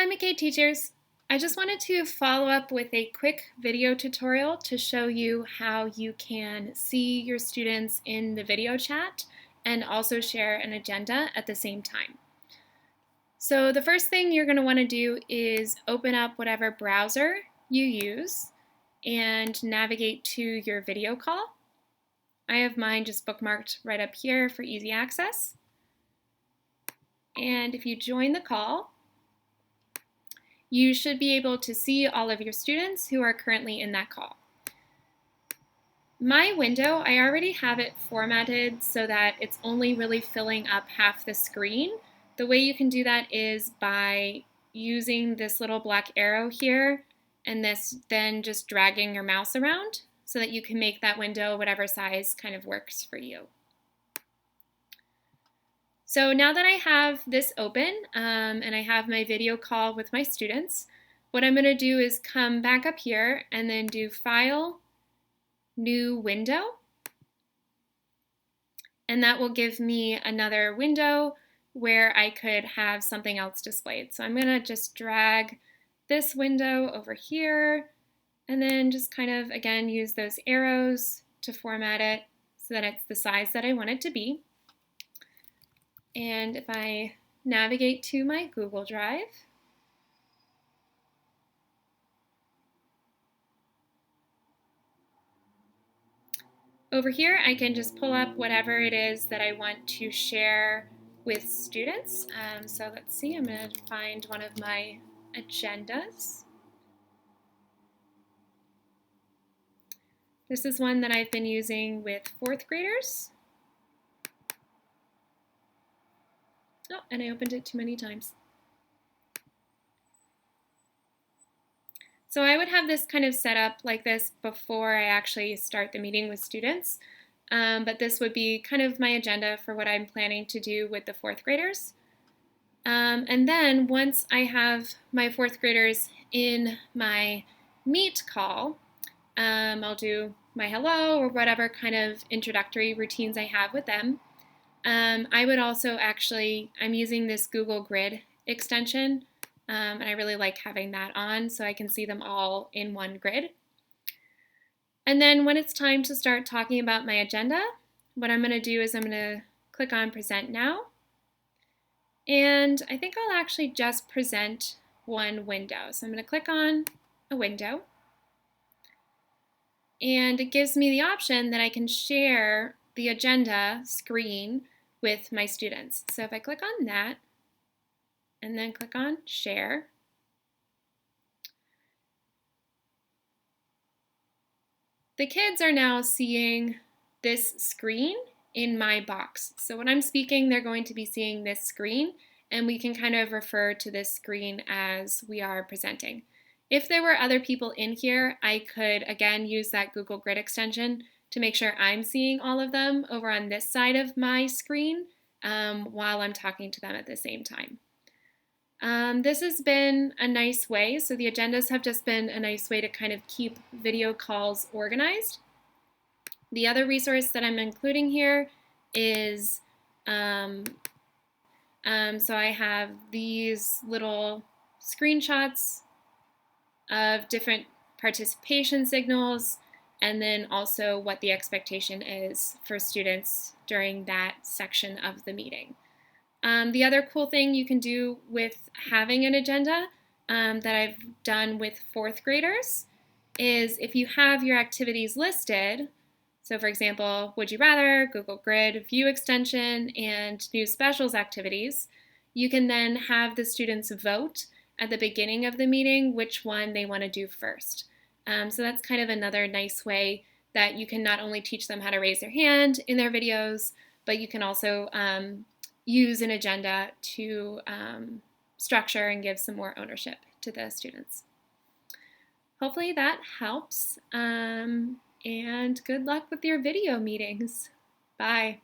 Hi, McKay teachers. I just wanted to follow up with a quick video tutorial to show you how you can see your students in the video chat and also share an agenda at the same time. So the first thing you're going to want to do is open up whatever browser you use and navigate to your video call. I have mine just bookmarked right up here for easy access. And if you join the call, you should be able to see all of your students who are currently in that call. My window, I already have it formatted so that it's only really filling up half the screen. The way you can do that is by using this little black arrow here and then just dragging your mouse around so that you can make that window whatever size kind of works for you. So now that I have this open and I have my video call with my students, what I'm going to do is come back up here and then do File, New Window. And that will give me another window where I could have something else displayed. So I'm going to just drag this window over here and then just kind of, again, use those arrows to format it so that it's the size that I want it to be. And if I navigate to my Google Drive, over here I can just pull up whatever it is that I want to share with students. So let's see, I'm going to find one of my agendas. This is one that I've been using with fourth graders. Oh, and I opened it too many times. So I would have this kind of set up like this before I actually start the meeting with students. But this would be kind of my agenda for what I'm planning to do with the fourth graders. And then once I have my fourth graders in my meet call, I'll do my hello or whatever kind of introductory routines I have with them. I would also I'm using this Google Grid extension, and I really like having that on so I can see them all in one grid. And then when it's time to start talking about my agenda, what I'm going to do is I'm going to click on Present Now. And I think I'll actually just present one window. So I'm going to click on a window. And it gives me the option that I can share the agenda screen with my students. So if I click on that and then click on Share, the kids are now seeing this screen in my box. So when I'm speaking, they're going to be seeing this screen, and we can kind of refer to this screen as we are presenting. If there were other people in here, I could, again, use that Google Grid extension to make sure I'm seeing all of them over on this side of my screen while I'm talking to them at the same time. This has been a nice way, so the agendas have just been a nice way to kind of keep video calls organized. The other resource that I'm including here is, so I have these little screenshots of different participation signals, and then also what the expectation is for students during that section of the meeting. The other cool thing you can do with having an agenda that I've done with fourth graders is if you have your activities listed, so for example, Would You Rather, Google Grid, View Extension, and New Specials activities, you can then have the students vote at the beginning of the meeting which one they want to do first. So that's kind of another nice way that you can not only teach them how to raise their hand in their videos, but you can also use an agenda to structure and give some more ownership to the students. Hopefully that helps, and good luck with your video meetings. Bye.